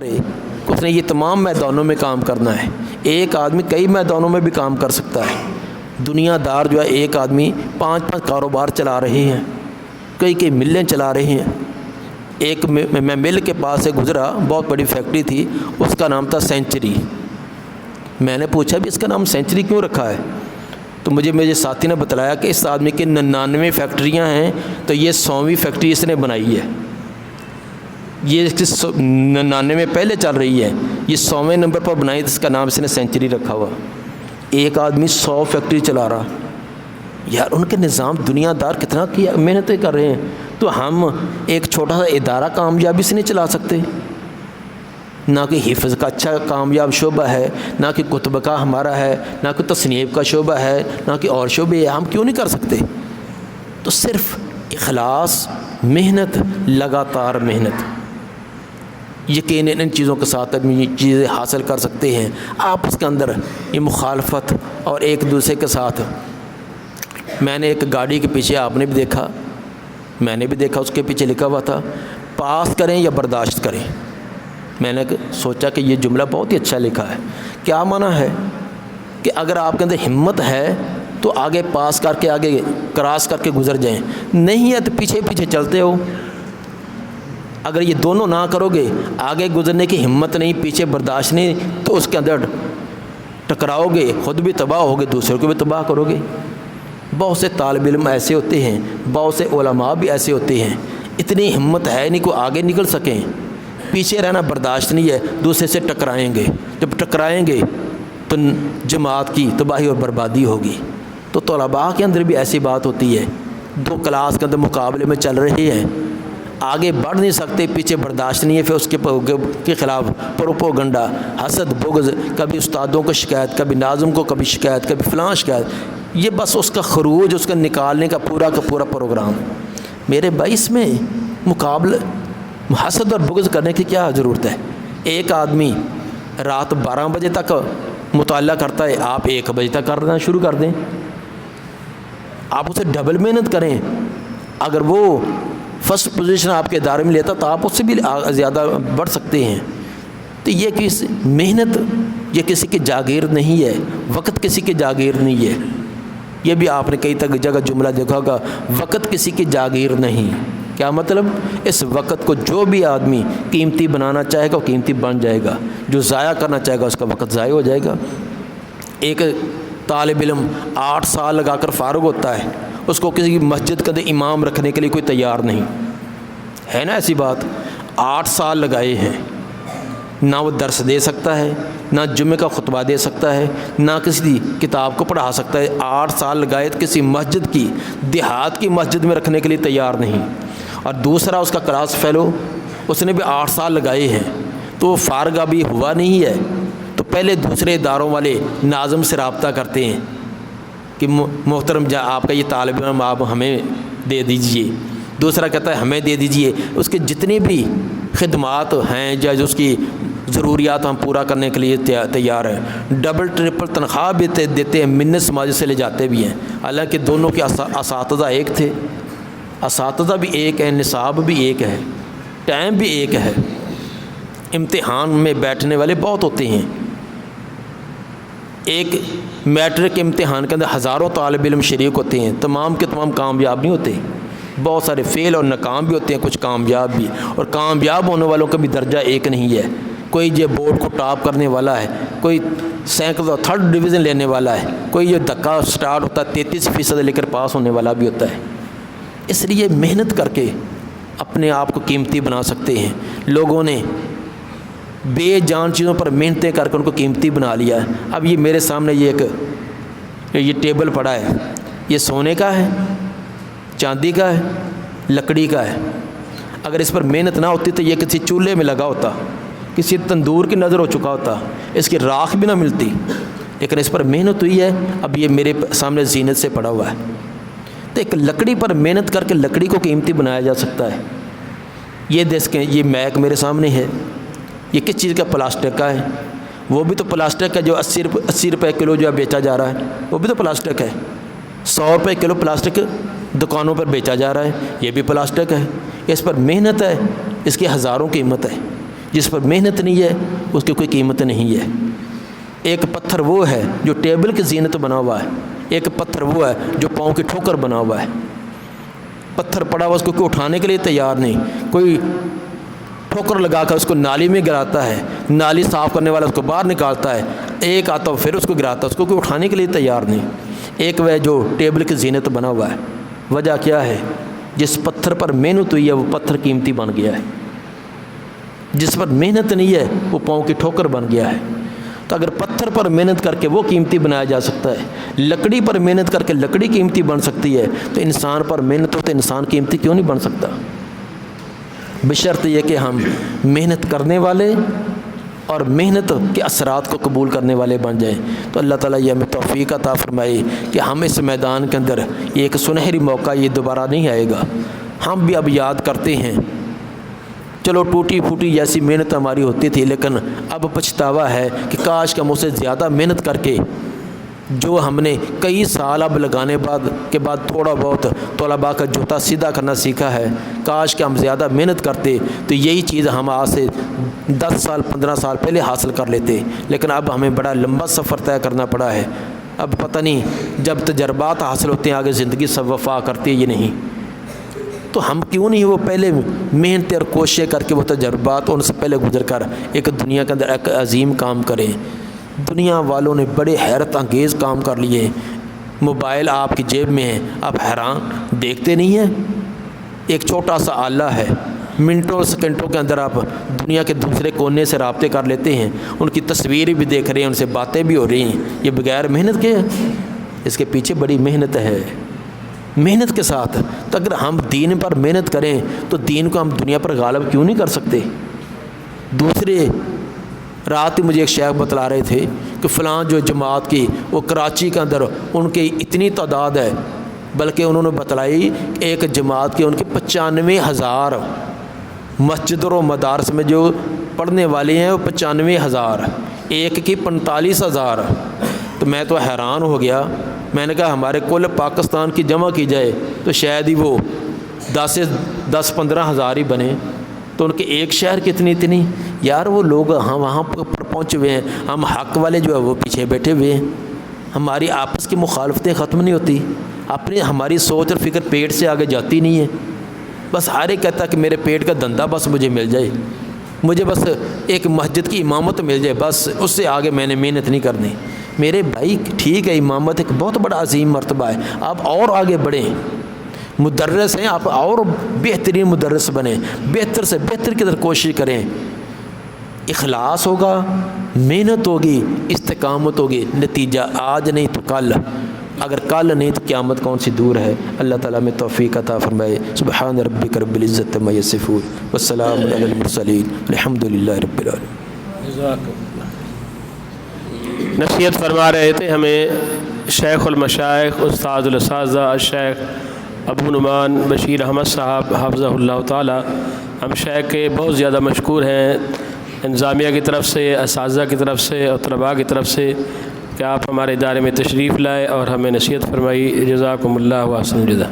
اس نے یہ تمام میدانوں میں کام کرنا ہے۔ ایک آدمی کئی میدانوں میں بھی کام کر سکتا ہے۔ دنیا دار جو ہے ایک آدمی 5 کاروبار چلا رہے ہیں، کئی ملیں چلا رہے ہیں۔ ایک میں مل کے پاس سے گزرا، بہت بڑی فیکٹری تھی، اس کا نام تھا سینچری۔ میں نے پوچھا بھی اس کا نام سینچری کیوں رکھا ہے؟ تو میرے ساتھی نے بتلایا کہ اس آدمی کی 99 فیکٹریاں ہیں، تو یہ 100ویں فیکٹری اس نے بنائی ہے۔ یہ 99 پہلے چل رہی ہے، یہ 100ویں نمبر پر بنائی، تو اس کا نام اس نے سینچری رکھا ہوا۔ ایک آدمی 100 فیکٹری چلا رہا، یار ان کے نظام دنیا دار کتنا کیا محنتیں کر رہے ہیں، تو ہم ایک چھوٹا سا ادارہ کامیابی سے نہیں چلا سکتے؟ نہ کہ حفظ کا اچھا کامیاب شعبہ ہے، نہ کہ کتب کا ہمارا ہے، نہ کہ تصنیف کا شعبہ ہے، نہ کہ اور شعبے ہے، ہم کیوں نہیں کر سکتے؟ تو صرف اخلاص، محنت، لگاتار محنت، یقیناً ان چیزوں کے ساتھ آدمی یہ چیزیں حاصل کر سکتے ہیں۔ آپس کے اندر یہ مخالفت اور ایک دوسرے کے ساتھ، میں نے ایک گاڑی کے پیچھے، آپ نے بھی دیکھا، میں نے بھی دیکھا، اس کے پیچھے لکھا ہوا تھا پاس کریں یا برداشت کریں۔ میں نے سوچا کہ یہ جملہ بہت ہی اچھا لکھا ہے۔ کیا معنی ہے کہ اگر آپ کے اندر ہمت ہے تو آگے پاس کر کے، آگے کراس کر کے گزر جائیں، نہیں ہے تو پیچھے پیچھے چلتے ہو۔ اگر یہ دونوں نہ کرو گے، آگے گزرنے کی ہمت نہیں، پیچھے برداشت نہیں، تو اس کے اندر ٹکراؤ گے، خود بھی تباہ ہوگے، دوسروں کو بھی تباہ کرو گے۔ بہت سے طالب علم ایسے ہوتے ہیں، بہت سے علماء بھی ایسے ہوتے ہیں، اتنی ہمت ہے نہیں کہ آگے نکل سکیں، پیچھے رہنا برداشت نہیں ہے، دوسرے سے ٹکرائیں گے، جب ٹکرائیں گے تو جماعت کی تباہی اور بربادی ہوگی۔ تو طلباء کے اندر بھی ایسی بات ہوتی ہے، 2 کلاس کے اندر مقابلے میں چل رہے ہیں، آگے بڑھ نہیں سکتے، پیچھے برداشت نہیں ہے، پھر اس کے خلاف پروپوگنڈا، حسد، بغض، کبھی استادوں کو شکایت، کبھی ناظم کو کبھی شکایت، کبھی فلاں شکایت، یہ بس اس کا خروج، اس کا نکالنے کا پورا پروگرام۔ میرے بھائی اس میں مقابلہ، حسد اور بغض کرنے کی کیا ضرورت ہے؟ ایک آدمی رات 12 بجے تک مطالعہ کرتا ہے، آپ 1 بجے تک کرنا شروع کر دیں، آپ اسے ڈبل محنت کریں۔ اگر وہ فرسٹ پوزیشن آپ کے ادارے میں لیتا تو آپ اس سے بھی زیادہ بڑھ سکتے ہیں۔ تو یہ کس محنت، یہ کسی کی جاگیر نہیں ہے، وقت کسی کی جاگیر نہیں ہے۔ یہ بھی آپ نے کئی جگہ جملہ دیکھا ہوگا، وقت کسی کی جاگیر نہیں۔ کیا مطلب؟ اس وقت کو جو بھی آدمی قیمتی بنانا چاہے گا وہ قیمتی بن جائے گا، جو ضائع کرنا چاہے گا اس کا وقت ضائع ہو جائے گا۔ ایک طالب علم 8 سال لگا کر فارغ ہوتا ہے، اس کو کسی مسجد کا امام رکھنے کے لیے کوئی تیار نہیں ہے نا، ایسی بات 8 سال لگائے ہیں، نہ وہ درس دے سکتا ہے، نہ جمعہ کا خطبہ دے سکتا ہے، نہ کسی کتاب کو پڑھا سکتا ہے۔ 8 سال لگائے کسی مسجد کی، دیہات کی مسجد میں رکھنے کے لیے تیار نہیں۔ اور دوسرا اس کا کلاس فیلو، اس نے بھی 8 سال لگائے ہیں، تو وہ فارغ ابھی ہوا نہیں ہے، تو پہلے دوسرے اداروں والے ناظم سے رابطہ کرتے ہیں کہ محترم آپ کا یہ طالب علم آپ ہمیں دے دیجئے، دوسرا کہتا ہے ہمیں دے دیجئے، اس کے جتنی بھی خدمات ہیں جو اس کی ضروریات ہم پورا کرنے کے لیے تیار ہیں، ڈبل ٹرپل تنخواہ بھی دیتے ہیں، منت سماج سے لے جاتے بھی ہیں، حالانکہ دونوں کے اساتذہ ایک تھے، اساتذہ بھی ایک ہے، نصاب بھی ایک ہے، ٹائم بھی ایک ہے۔ امتحان میں بیٹھنے والے بہت ہوتے ہیں، ایک میٹرک امتحان کے اندر ہزاروں طالب علم شریک ہوتے ہیں، تمام کے تمام کامیاب نہیں ہوتے، بہت سارے فیل اور ناکام بھی ہوتے ہیں، کچھ کامیاب بھی، اور کامیاب ہونے والوں کا بھی درجہ ایک نہیں ہے، کوئی یہ بورڈ کو ٹاپ کرنے والا ہے، کوئی سینکڑوں 3rd ڈویژن لینے والا ہے، کوئی یہ دھکا سٹارٹ ہوتا ہے 33% لے کر پاس ہونے والا بھی ہوتا ہے۔ اس لیے محنت کر کے اپنے آپ کو قیمتی بنا سکتے ہیں۔ لوگوں نے بے جان چیزوں پر محنتیں کر کے ان کو قیمتی بنا لیا ہے۔ اب یہ میرے سامنے یہ ٹیبل پڑا ہے، یہ سونے کا ہے، چاندی کا ہے، لکڑی کا ہے۔ اگر اس پر محنت نہ ہوتی تو یہ کسی چولہے میں لگا ہوتا، کسی تندور کی نظر ہو چکا ہوتا، اس کی راکھ بھی نہ ملتی، لیکن اس پر محنت ہوئی ہے، اب یہ میرے سامنے زینت سے پڑا ہوا ہے۔ تو ایک لکڑی پر محنت کر کے لکڑی کو قیمتی بنایا جا سکتا ہے۔ یہ دیکھیں، یہ میک میرے سامنے ہے، یہ کس چیز کا؟ پلاسٹک کا ہے، وہ بھی تو پلاسٹک ہے جو 80 روپے کلو جو بیچا جا رہا ہے، وہ بھی تو پلاسٹک ہے۔ 100 روپے کلو پلاسٹک دکانوں پر بیچا جا رہا ہے، یہ بھی پلاسٹک ہے۔ اس پر محنت ہے، اس کی ہزاروں قیمت ہے۔ جس پر محنت نہیں ہے اس کی کوئی قیمت نہیں ہے۔ ایک پتھر وہ ہے جو ٹیبل کی زینت بنا ہوا ہے، ایک پتھر وہ ہے جو پاؤں کی ٹھوکر بنا ہوا ہے۔ پتھر پڑا ہوا اس کو کوئی اٹھانے کے لیے تیار نہیں، کوئی ٹھوکر لگا کر اس کو نالی میں گراتا ہے، نالی صاف کرنے والا اس کو باہر نکالتا ہے، ایک آتا ہے پھر اس کو گراتا ہے، اس کو کوئی اٹھانے کے لیے تیار نہیں۔ ایک وہ جو ٹیبل کی زینت بنا ہوا ہے، وجہ کیا ہے؟ جس پتھر پر محنت ہوئی ہے وہ پتھر قیمتی بن گیا ہے، جس پر محنت نہیں ہے وہ پاؤں کی ٹھوکر بن گیا ہے۔ تو اگر پتھر پر محنت کر کے وہ قیمتی بنایا جا سکتا ہے، لکڑی پر محنت کر کے لکڑی قیمتی بن سکتی ہے، تو انسان پر محنت ہو تو انسان قیمتی کیوں نہیں بن سکتا؟ بشرط یہ کہ ہم محنت کرنے والے اور محنت کے اثرات کو قبول کرنے والے بن جائیں۔ تو اللہ تعالیٰ یہ ہمیں توفیق عطا فرمائے کہ ہم اس میدان کے اندر یہ ایک سنہری موقع یہ دوبارہ نہیں آئے گا۔ ہم بھی اب یاد کرتے ہیں، چلو ٹوٹی پھوٹی جیسی محنت ہماری ہوتی تھی، لیکن اب پچھتاوا ہے کہ کاش کہ ہم اسے زیادہ محنت کر کے جو ہم نے کئی سال اب لگانے کے بعد تھوڑا بہت طلباء کا جوتا سیدھا کرنا سیکھا ہے، کاش کہ ہم زیادہ محنت کرتے تو یہی چیز ہم آج سے 10 سال 15 سال پہلے حاصل کر لیتے، لیکن اب ہمیں بڑا لمبا سفر طے کرنا پڑا ہے۔ اب پتہ نہیں جب تجربات حاصل ہوتے ہیں آگے زندگی سب وفا کرتی ہے یہ نہیں، تو ہم کیوں نہیں وہ پہلے محنت اور کوششیں کر کے وہ تجربات ان سے پہلے گزر کر ایک دنیا کے اندر ایک عظیم کام کریں۔ دنیا والوں نے بڑے حیرت انگیز کام کر لیے، موبائل آپ کی جیب میں ہے، آپ حیران دیکھتے نہیں ہیں؟ ایک چھوٹا سا آلہ ہے، منٹوں سیکنڈوں کے اندر آپ دنیا کے دوسرے کونے سے رابطے کر لیتے ہیں، ان کی تصویریں بھی دیکھ رہے ہیں، ان سے باتیں بھی ہو رہی ہیں۔ یہ بغیر محنت کے ہے؟ اس کے پیچھے بڑی محنت ہے، محنت کے ساتھ۔ تو اگر ہم دین پر محنت کریں تو دین کو ہم دنیا پر غالب کیوں نہیں کر سکتے؟ دوسرے رات ہی مجھے ایک شیخ بتلا رہے تھے کہ فلاں جو جماعت کی وہ کراچی کے اندر ان کی اتنی تعداد ہے، بلکہ انہوں نے بتلائی کہ ایک جماعت کے ان کے 95,000 مسجد و مدارس میں جو پڑھنے والے ہیں وہ 95,000، ایک کی 45,000۔ تو میں تو حیران ہو گیا، میں نے کہا ہمارے کل پاکستان کی جمع کی جائے تو شاید ہی وہ 10-15 ہزار ہی بنے، تو ان کے ایک شہر کی اتنی یار وہ لوگ ہم وہاں پر پہنچے ہوئے ہیں، ہم حق والے جو ہے وہ پیچھے بیٹھے ہوئے ہیں۔ ہماری آپس کی مخالفتیں ختم نہیں ہوتی، ہماری سوچ اور فکر پیٹ سے آگے جاتی نہیں ہے۔ بس ہر ایک کہتا ہے کہ میرے پیٹ کا دھندا بس مجھے مل جائے، مجھے بس ایک مسجد کی امامت مل جائے، بس اس سے آگے میں نے محنت نہیں کرنی۔ میرے بھائی ٹھیک ہے، امامت ایک بہت بڑا عظیم مرتبہ ہے، آپ اور آگے بڑھیں، مدرس ہیں آپ اور بہترین مدرس بنیں، بہتر سے بہتر کی طرف کوشش کریں۔ اخلاص ہوگا، محنت ہوگی، استقامت ہوگی، نتیجہ آج نہیں تو کل، اگر کل نہیں تو قیامت کون سی دور ہے۔ اللہ تعالیٰ میں توفیق عطا فرمائے۔ سبحان ربک رب العزت عما یصفون والسلام علی المرسلین الحمد للہ رب العالمین۔ نصیحت فرما رہے تھے ہمیں شیخ المشائخ استاد الاساتذہ الشیخ ابو نعمان بشیر احمد صاحب حفظہ اللہ تعالی۔ ہم شیخ کے بہت زیادہ مشکور ہیں انتظامیہ کی طرف سے، اساتذہ کی طرف سے اور طلباء کی طرف سے کہ آپ ہمارے ادارے میں تشریف لائے اور ہمیں نصیحت فرمائی۔ جزاکم اللہ و احسن الجزا۔